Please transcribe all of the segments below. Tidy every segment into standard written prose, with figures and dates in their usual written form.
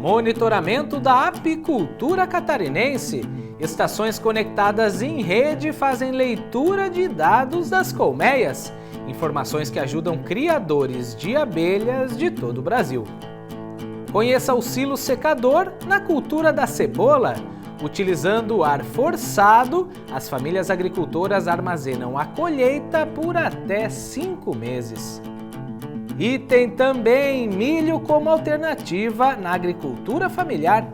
Monitoramento da apicultura catarinense. Estações conectadas em rede fazem leitura de dados das colmeias. Informações que ajudam criadores de abelhas de todo o Brasil. Conheça o silo secador na cultura da cebola. Utilizando o ar forçado, as famílias agricultoras armazenam a colheita por até 5 meses. E tem também milho como alternativa na agricultura familiar.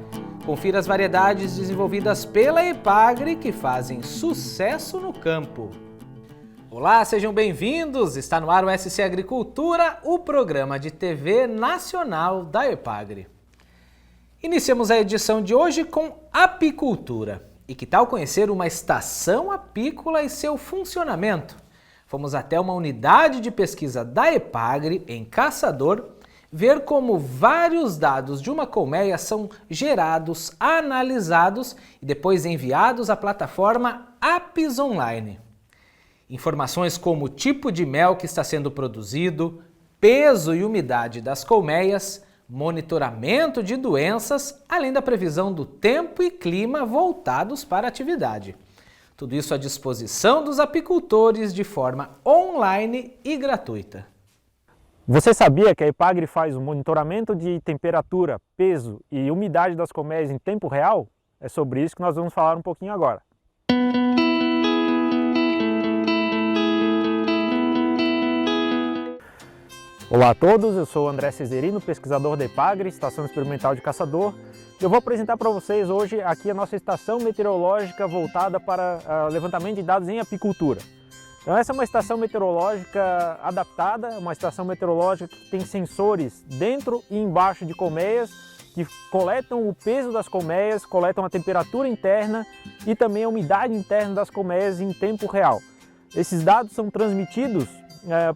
Confira as variedades desenvolvidas pela EPAGRE que fazem sucesso no campo. Olá, sejam bem-vindos! Está no ar o SC Agricultura, o programa de TV nacional da EPAGRE. Iniciamos a edição de hoje com apicultura. E que tal conhecer uma estação apícola e seu funcionamento? Fomos até uma unidade de pesquisa da EPAGRE, em Caçador, ver como vários dados de uma colmeia são gerados, analisados e depois enviados à plataforma Apis Online. Informações como o tipo de mel que está sendo produzido, peso e umidade das colmeias, monitoramento de doenças, além da previsão do tempo e clima voltados para a atividade. Tudo isso à disposição dos apicultores de forma online e gratuita. Você sabia que a EPAGRE faz um monitoramento de temperatura, peso e umidade das colmeias em tempo real? É sobre isso que nós vamos falar um pouquinho agora. Olá a todos, eu sou o André Cesarino, pesquisador da EPAGRE, Estação Experimental de Caçador. Eu vou apresentar para vocês hoje aqui a nossa estação meteorológica voltada para levantamento de dados em apicultura. Então essa é uma estação meteorológica adaptada, uma estação meteorológica que tem sensores dentro e embaixo de colmeias, que coletam o peso das colmeias, coletam a temperatura interna e também a umidade interna das colmeias em tempo real. Esses dados são transmitidos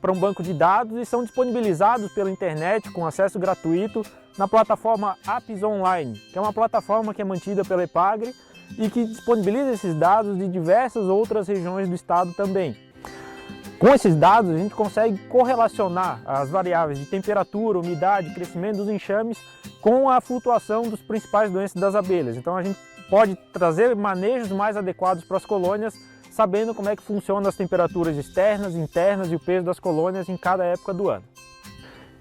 para um banco de dados e são disponibilizados pela internet com acesso gratuito na plataforma Apis Online, que é uma plataforma que é mantida pela EPAGRE e que disponibiliza esses dados de diversas outras regiões do estado também. Com esses dados a gente consegue correlacionar as variáveis de temperatura, umidade, crescimento dos enxames com a flutuação dos principais doenças das abelhas. Então a gente pode trazer manejos mais adequados para as colônias, sabendo como é que funcionam as temperaturas externas, internas e o peso das colônias em cada época do ano.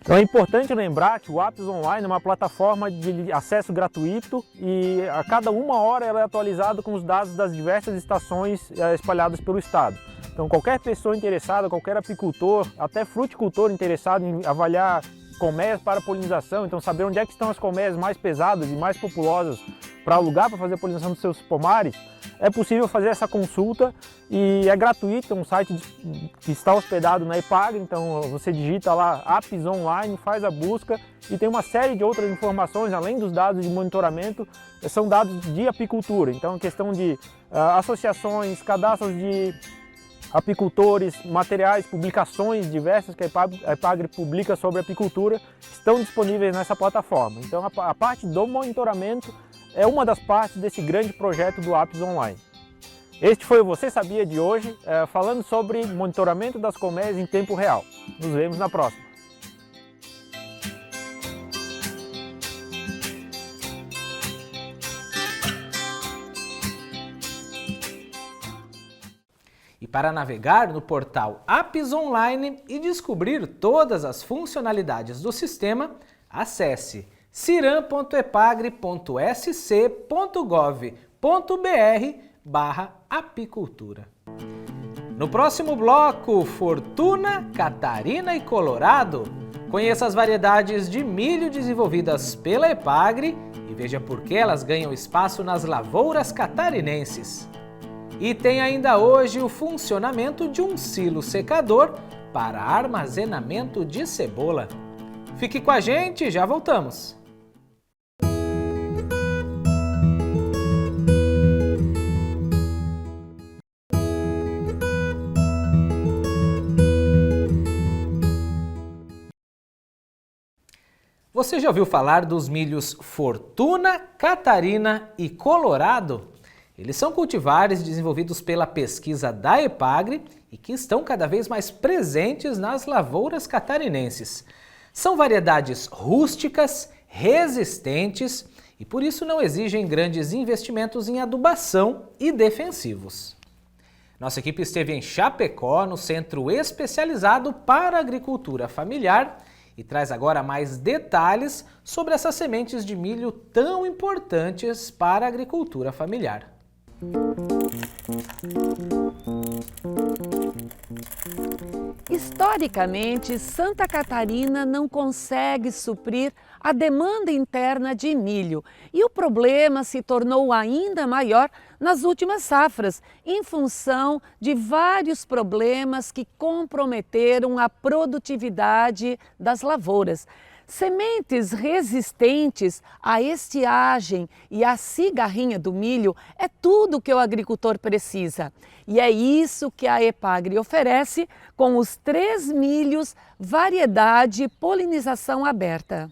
Então é importante lembrar que o Apis Online é uma plataforma de acesso gratuito e a cada 1 hora ela é atualizada com os dados das diversas estações espalhadas pelo estado. Então qualquer pessoa interessada, qualquer apicultor, até fruticultor interessado em avaliar colmeias para polinização, então saber onde é que estão as colmeias mais pesadas e mais populosas para alugar para fazer a polinização dos seus pomares, é possível fazer essa consulta e é gratuito, é um site que está hospedado na EPAGRE, então você digita lá Apis Online, faz a busca e tem uma série de outras informações, além dos dados de monitoramento, são dados de apicultura, então questão de associações, cadastros de apicultores, materiais, publicações diversas que a EPAGRE publica sobre apicultura estão disponíveis nessa plataforma. Então a parte do monitoramento é uma das partes desse grande projeto do Apis Online. Este foi o Você Sabia de hoje, falando sobre monitoramento das colmeias em tempo real. Nos vemos na próxima. E para navegar no portal Apis Online e descobrir todas as funcionalidades do sistema, acesse ciram.epagre.sc.gov.br/apicultura. No próximo bloco, Fortuna, Catarina e Colorado. Conheça as variedades de milho desenvolvidas pela EPAGRE e veja por que elas ganham espaço nas lavouras catarinenses. E tem ainda hoje o funcionamento de um silo secador para armazenamento de cebola. Fique com a gente, já voltamos! Você já ouviu falar dos milhos Fortuna, Catarina e Colorado? Eles são cultivares desenvolvidos pela pesquisa da EPAGRE e que estão cada vez mais presentes nas lavouras catarinenses. São variedades rústicas, resistentes e por isso não exigem grandes investimentos em adubação e defensivos. Nossa equipe esteve em Chapecó, no Centro Especializado para Agricultura Familiar, e traz agora mais detalhes sobre essas sementes de milho tão importantes para a agricultura familiar. Historicamente, Santa Catarina não consegue suprir a demanda interna de milho e o problema se tornou ainda maior nas últimas safras, em função de vários problemas que comprometeram a produtividade das lavouras. Sementes resistentes à estiagem e à cigarrinha do milho é tudo que o agricultor precisa. E é isso que a Epagri oferece com os 3 milhos variedade polinização aberta.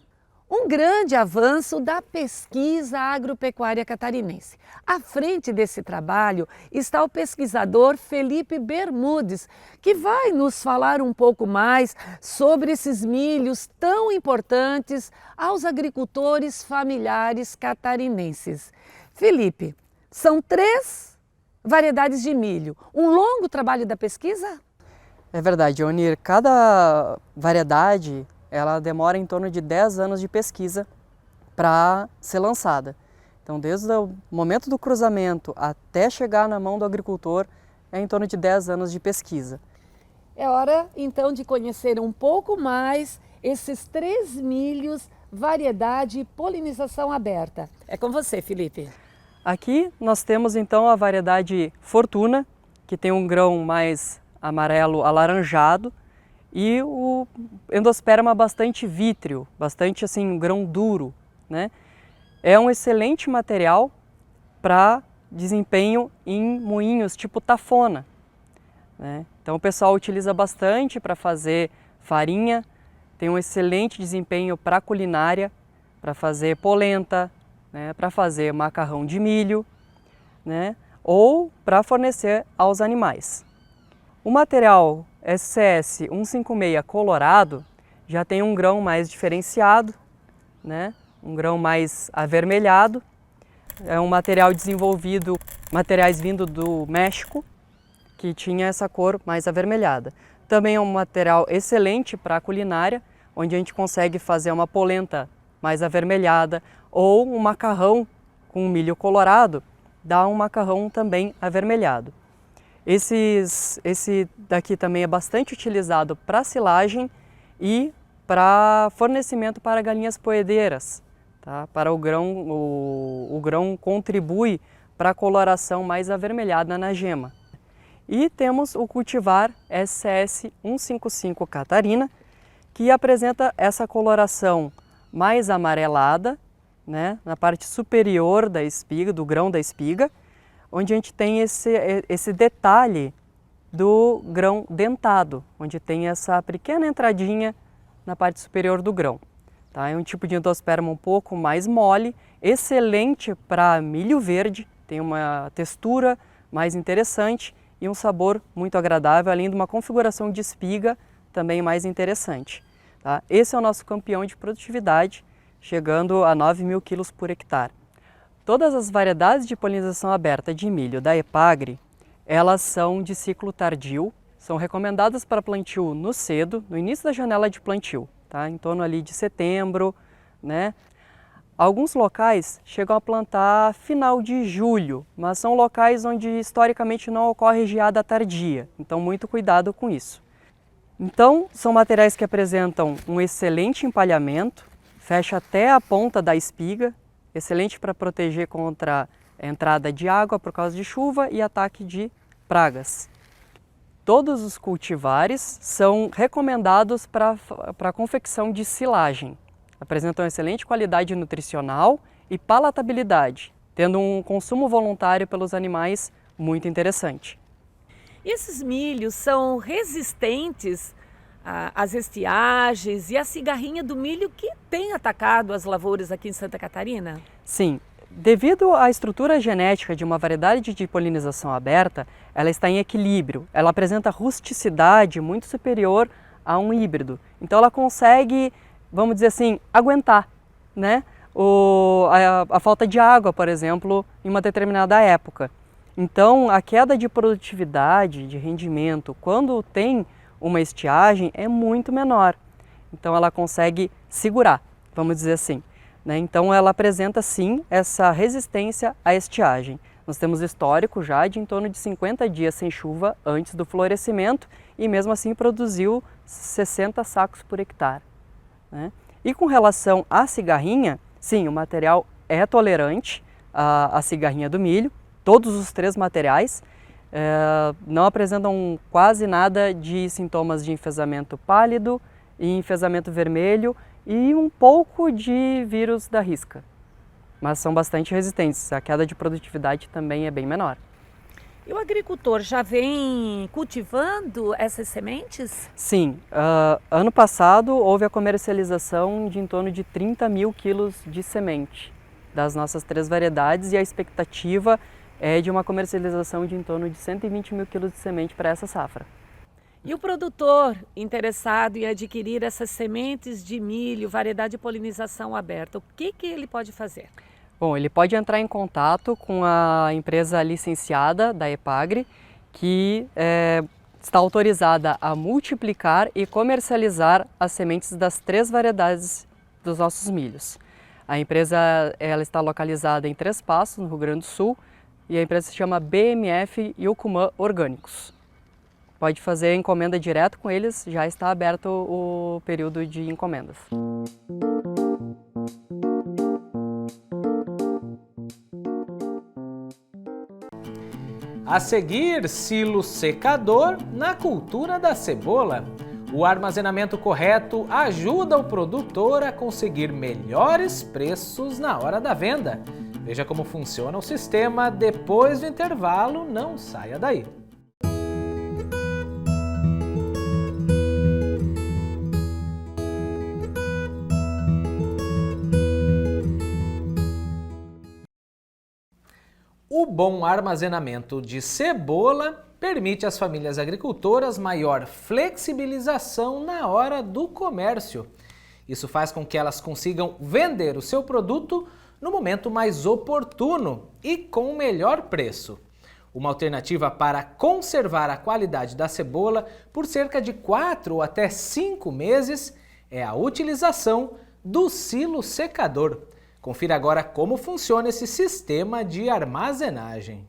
Um grande avanço da pesquisa agropecuária catarinense. À frente desse trabalho está o pesquisador Felipe Bermudes, que vai nos falar um pouco mais sobre esses milhos tão importantes aos agricultores familiares catarinenses. Felipe, são 3 variedades de milho. Um longo trabalho da pesquisa? É verdade, Onir. Cada variedade ela demora em torno de 10 anos de pesquisa para ser lançada. Então, desde o momento do cruzamento até chegar na mão do agricultor, é em torno de 10 anos de pesquisa. É hora, então, de conhecer um pouco mais esses 3 milhos, variedade polinização aberta. É com você, Felipe. Aqui nós temos, então, a variedade Fortuna, que tem um grão mais amarelo alaranjado, e o endosperma bastante vítreo, bastante assim, um grão duro, né? É um excelente material para desempenho em moinhos tipo tafona, né? Então o pessoal utiliza bastante para fazer farinha, tem um excelente desempenho para culinária, para fazer polenta, né? Para fazer macarrão de milho, né? Ou para fornecer aos animais. O material SCS 156 colorado já tem um grão mais diferenciado, né? Um grão mais avermelhado. É um material desenvolvido, materiais vindo do México, que tinha essa cor mais avermelhada. Também é um material excelente para a culinária, onde a gente consegue fazer uma polenta mais avermelhada ou um macarrão com milho colorado, dá um macarrão também avermelhado. Esse daqui também é bastante utilizado para silagem e para fornecimento para galinhas poedeiras, tá? Para o grão contribui para a coloração mais avermelhada na gema. E temos o cultivar SCS 155 Catarina, que apresenta essa coloração mais amarelada, né, na parte superior da espiga, do grão da espiga, onde a gente tem esse detalhe do grão dentado, onde tem essa pequena entradinha na parte superior do grão. Tá? É um tipo de endosperma um pouco mais mole, excelente para milho verde, tem uma textura mais interessante e um sabor muito agradável, além de uma configuração de espiga também mais interessante. Tá? Esse é o nosso campeão de produtividade, chegando a 9.000 quilos por hectare. Todas as variedades de polinização aberta de milho da Epagri, elas são de ciclo tardio, são recomendadas para plantio no cedo, no início da janela de plantio, tá? Em torno ali de setembro, né? Alguns locais chegam a plantar final de julho, mas são locais onde historicamente não ocorre geada tardia, então muito cuidado com isso. Então, são materiais que apresentam um excelente empalhamento, fecha até a ponta da espiga, excelente para proteger contra a entrada de água por causa de chuva e ataque de pragas. Todos os cultivares são recomendados para a confecção de silagem. Apresentam excelente qualidade nutricional e palatabilidade, tendo um consumo voluntário pelos animais muito interessante. Esses milhos são resistentes às estiagens e à cigarrinha do milho que tem atacado as lavouras aqui em Santa Catarina? Sim, devido à estrutura genética de uma variedade de polinização aberta, ela está em equilíbrio. Ela apresenta rusticidade muito superior a um híbrido. Então ela consegue, vamos dizer assim, aguentar né, a falta de água, por exemplo, em uma determinada época. Então, a queda de produtividade, de rendimento, quando tem uma estiagem, é muito menor. Então, ela consegue segurar, vamos dizer assim, né? Então, ela apresenta, sim, essa resistência à estiagem. Nós temos histórico já de em torno de 50 dias sem chuva antes do florescimento e, mesmo assim, produziu 60 sacos por hectare, né? E com relação à cigarrinha, sim, o material é tolerante à cigarrinha do milho. Todos os 3 materiais não apresentam quase nada de sintomas de enfesamento pálido e enfesamento vermelho e um pouco de vírus da risca, mas são bastante resistentes. A queda de produtividade também é bem menor. E o agricultor já vem cultivando essas sementes? Sim, ano passado houve a comercialização de em torno de 30 mil quilos de semente das nossas 3 variedades e a expectativa é de uma comercialização de em torno de 120 mil quilos de semente para essa safra. E o produtor interessado em adquirir essas sementes de milho, variedade de polinização aberta, o que ele pode fazer? Bom, ele pode entrar em contato com a empresa licenciada da Epagri, que está autorizada a multiplicar e comercializar as sementes das 3 variedades dos nossos milhos. A empresa ela está localizada em Três Passos, no Rio Grande do Sul, e a empresa se chama BMF Yucumã Orgânicos. Pode fazer encomenda direto com eles, já está aberto o período de encomendas. A seguir, silo secador na cultura da cebola. O armazenamento correto ajuda o produtor a conseguir melhores preços na hora da venda. Veja como funciona o sistema depois do intervalo, não saia daí. O bom armazenamento de cebola permite às famílias agricultoras maior flexibilização na hora do comércio. Isso faz com que elas consigam vender o seu produto no momento mais oportuno e com o melhor preço. Uma alternativa para conservar a qualidade da cebola por cerca de 4 ou até 5 meses é a utilização do silo secador. Confira agora como funciona esse sistema de armazenagem.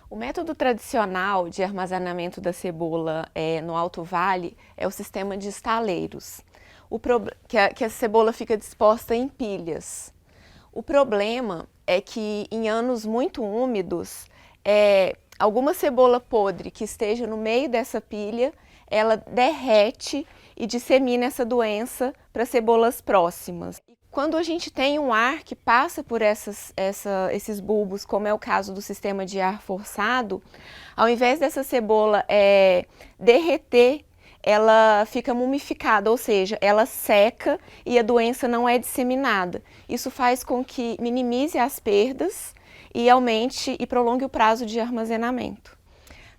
O método tradicional de armazenamento da cebola no Alto Vale é o sistema de estaleiros, que a cebola fica disposta em pilhas. O problema é que em anos muito úmidos, alguma cebola podre que esteja no meio dessa pilha, ela derrete e dissemina essa doença para cebolas próximas. Quando a gente tem um ar que passa por esses bulbos, como é o caso do sistema de ar forçado, ao invés dessa cebola derreter, ela fica mumificada, ou seja, ela seca e a doença não é disseminada. Isso faz com que minimize as perdas e aumente e prolongue o prazo de armazenamento.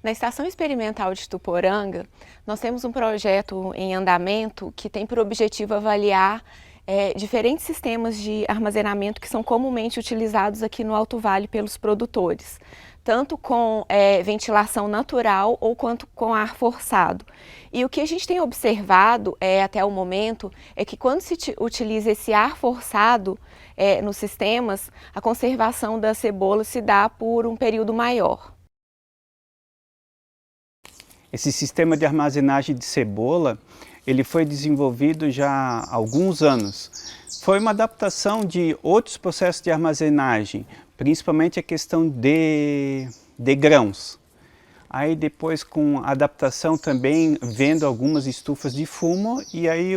Na Estação Experimental de Tuporanga, nós temos um projeto em andamento que tem por objetivo avaliar diferentes sistemas de armazenamento que são comumente utilizados aqui no Alto Vale pelos produtores, tanto com ventilação natural ou quanto com ar forçado. E o que a gente tem observado até o momento é que quando se utiliza esse ar forçado nos sistemas, a conservação da cebola se dá por um período maior. Esse sistema de armazenagem de cebola, ele foi desenvolvido já há alguns anos. Foi uma adaptação de outros processos de armazenagem, principalmente a questão de grãos. Aí depois com adaptação também vendo algumas estufas de fumo e aí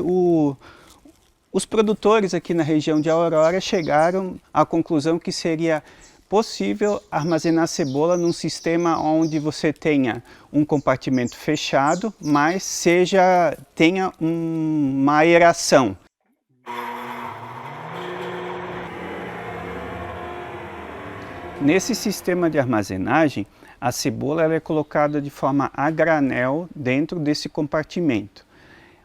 os produtores aqui na região de Aurora chegaram à conclusão que seria possível armazenar cebola num sistema onde você tenha um compartimento fechado, mas tenha uma aeração. Nesse sistema de armazenagem, a cebola ela é colocada de forma a granel dentro desse compartimento.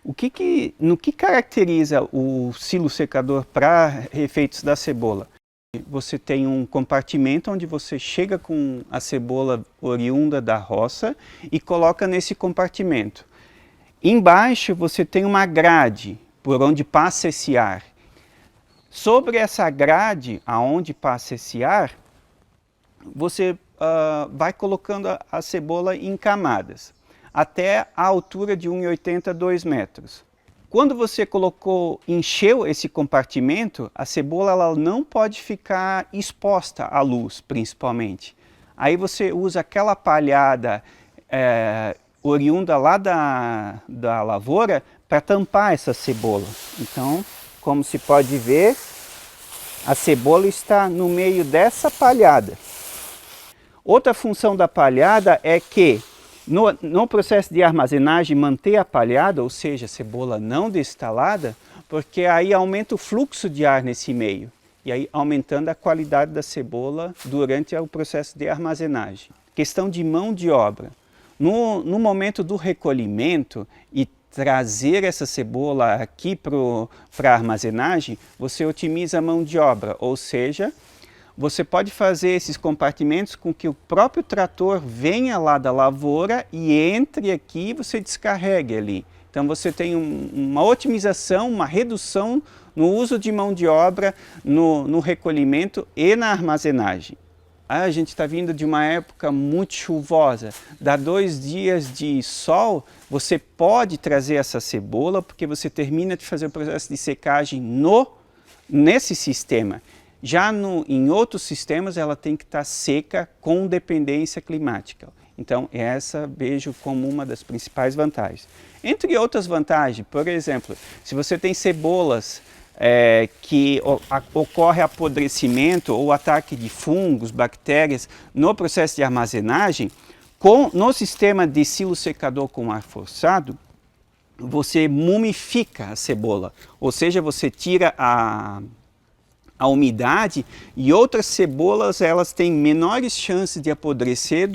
No que caracteriza o silo secador para efeitos da cebola? Você tem um compartimento onde você chega com a cebola oriunda da roça e coloca nesse compartimento. Embaixo você tem uma grade por onde passa esse ar. Sobre essa grade, aonde passa esse ar, você vai colocando a cebola em camadas, até a altura de 1,80 a 2 metros. Quando você encheu esse compartimento, a cebola ela não pode ficar exposta à luz, principalmente. Aí você usa aquela palhada oriunda lá da lavoura para tampar essa cebola. Então, como se pode ver, a cebola está no meio dessa palhada. Outra função da palhada é que no processo de armazenagem manter a palhada, ou seja, a cebola não destalada, porque aí aumenta o fluxo de ar nesse meio, e aí aumentando a qualidade da cebola durante o processo de armazenagem. Questão de mão de obra. No momento do recolhimento e trazer essa cebola aqui para a armazenagem, você otimiza a mão de obra, ou seja, você pode fazer esses compartimentos com que o próprio trator venha lá da lavoura e entre aqui e você descarregue ali. Então você tem uma otimização, uma redução no uso de mão de obra, no recolhimento e na armazenagem. A gente está vindo de uma época muito chuvosa, dá 2 dias de sol, você pode trazer essa cebola porque você termina de fazer o processo de secagem nesse sistema. Já em outros sistemas ela tem que estar seca com dependência climática. Então essa vejo como uma das principais vantagens. Entre outras vantagens, por exemplo, se você tem cebolas que ocorre apodrecimento ou ataque de fungos, bactérias no processo de armazenagem, no sistema de silo secador com ar forçado, você mumifica a cebola, ou seja, você tira a umidade e outras cebolas elas têm menores chances de apodrecer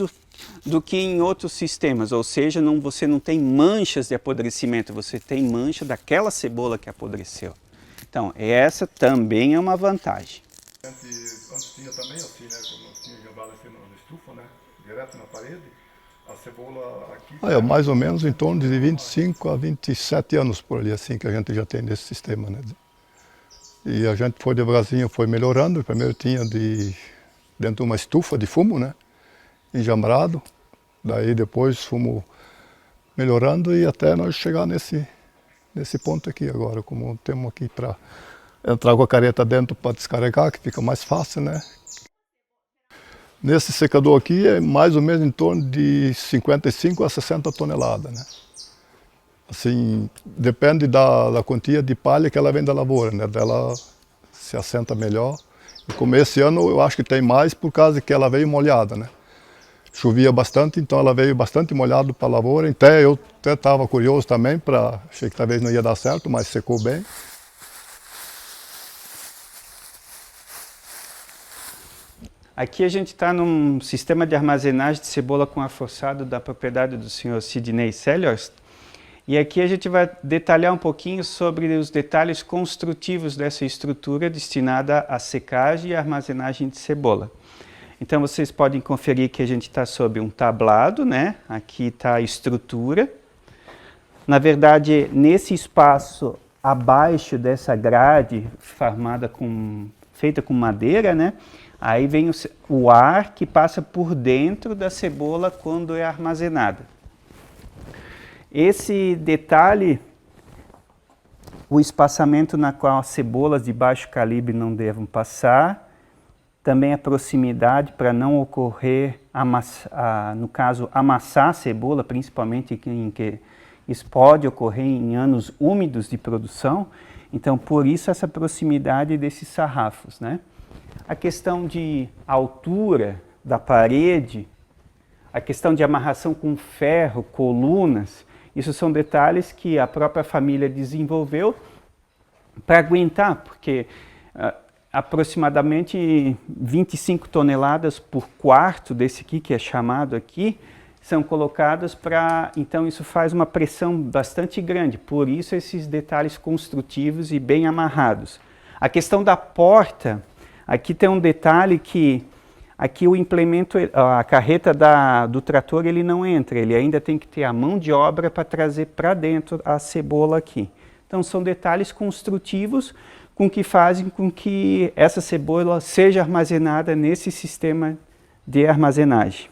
do que em outros sistemas, ou seja, você não tem manchas de apodrecimento, você tem mancha daquela cebola que apodreceu. Então, essa também é uma vantagem. Antes tinha também assim, né, quando nós tínhamos jogado aqui na estufa, né, direto na parede, a cebola aqui... É mais ou menos em torno de 25 a 27 anos por ali, assim, que a gente já tem nesse sistema, né. E a gente foi devagarzinho, foi melhorando. Primeiro tinha dentro de uma estufa de fumo, né, enjambrado. Daí depois fomos melhorando e até nós chegar nesse ponto aqui agora, como temos aqui para entrar com a careta dentro para descarregar, que fica mais fácil, né. Nesse secador aqui é mais ou menos em torno de 55 a 60 toneladas, né. Assim, depende da quantia de palha que ela vem da lavoura, né? Dela se assenta melhor. E como esse ano eu acho que tem mais por causa que ela veio molhada, né? Chovia bastante, então ela veio bastante molhada para a lavoura. Eu estava curioso também, achei que talvez não ia dar certo, mas secou bem. Aqui a gente está num sistema de armazenagem de cebola com ar forçado da propriedade do senhor Sidney Selhorst. E aqui a gente vai detalhar um pouquinho sobre os detalhes construtivos dessa estrutura destinada à secagem e armazenagem de cebola. Então vocês podem conferir que a gente está sobre um tablado, né? Aqui está a estrutura. Na verdade, nesse espaço abaixo dessa grade feita com madeira, né? Aí vem o ar que passa por dentro da cebola quando é armazenada. Esse detalhe, o espaçamento na qual as cebolas de baixo calibre não devem passar, também a proximidade para não ocorrer, no caso, amassar a cebola, principalmente em que isso pode ocorrer em anos úmidos de produção, então por isso essa proximidade desses sarrafos, né? A questão de altura da parede, a questão de amarração com ferro, colunas, isso são detalhes que a própria família desenvolveu para aguentar, porque aproximadamente 25 toneladas por quarto desse aqui, que é chamado aqui, são colocados então isso faz uma pressão bastante grande, por isso esses detalhes construtivos e bem amarrados. A questão da porta, aqui tem um detalhe que aqui o implemento, a carreta do trator ele não entra, ele ainda tem que ter a mão de obra para trazer para dentro a cebola aqui. Então são detalhes construtivos que fazem com que essa cebola seja armazenada nesse sistema de armazenagem.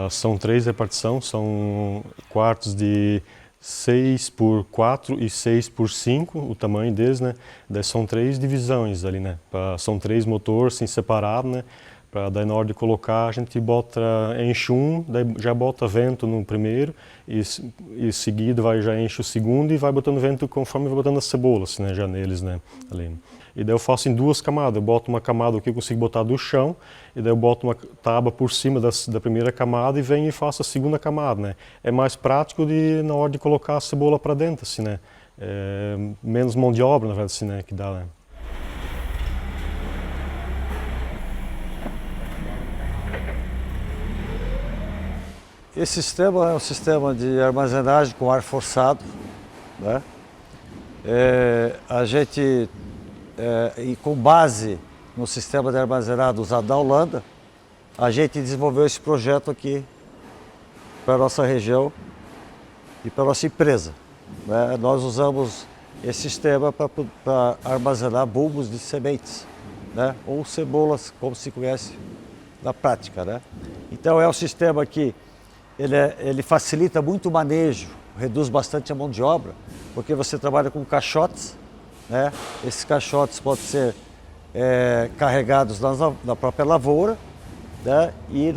São 3 repartições, são quartos de 6 por 4 e 6 por 5, o tamanho deles, né? Daí são 3 divisões ali, né? São 3 motores assim, separados, né? Daí na hora de colocar a gente enche um, daí já bota vento no primeiro e seguido já enche o segundo e vai botando vento conforme vai botando as cebolas, né? Já neles, né? Ali. E daí eu faço em 2 camadas, eu boto uma camada que eu consigo botar do chão, e daí eu boto uma tábua por cima da primeira camada e venho e faço a segunda camada, né? É mais prático na hora de colocar a cebola para dentro, assim, né? Menos mão de obra, na verdade, assim, né? Que dá, né? Esse sistema é um sistema de armazenagem com ar forçado, né? A gente, e com base no sistema de armazenagem usado na Holanda, a gente desenvolveu esse projeto aqui para a nossa região e para a nossa empresa, né? Nós usamos esse sistema para armazenar bulbos de sementes, né? Ou cebolas, como se conhece na prática, né? Então é um sistema que ele facilita muito o manejo, reduz bastante a mão de obra, porque você trabalha com caixotes, né? Esses caixotes podem ser carregados na própria lavoura, né? E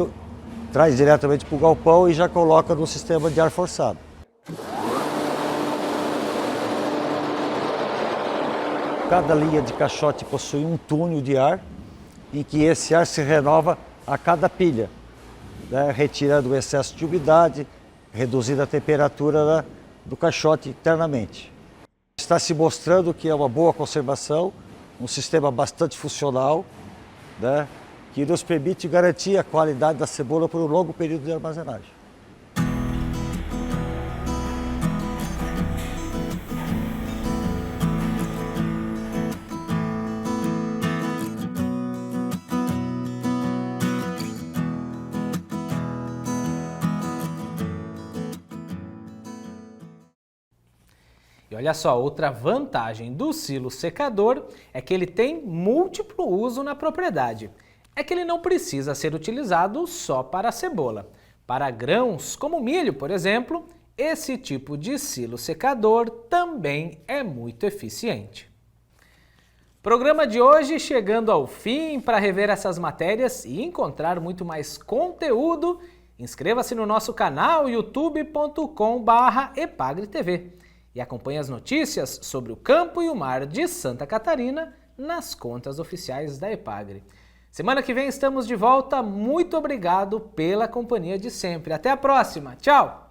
traz diretamente para o galpão e já coloca no sistema de ar forçado. Cada linha de caixote possui um túnel de ar, em que esse ar se renova a cada pilha, né? Retirando o excesso de umidade, reduzindo a temperatura do caixote internamente. Está se mostrando que é uma boa conservação, um sistema bastante funcional, né? Que nos permite garantir a qualidade da cebola por um longo período de armazenagem. E olha só, outra vantagem do silo secador é que ele tem múltiplo uso na propriedade. É que ele não precisa ser utilizado só para a cebola. Para grãos, como milho, por exemplo, esse tipo de silo secador também é muito eficiente. Programa de hoje chegando ao fim. Para rever essas matérias e encontrar muito mais conteúdo, inscreva-se no nosso canal youtube.com/epagretv. E acompanhe as notícias sobre o campo e o mar de Santa Catarina nas contas oficiais da Epagre. Semana que vem estamos de volta. Muito obrigado pela companhia de sempre. Até a próxima. Tchau!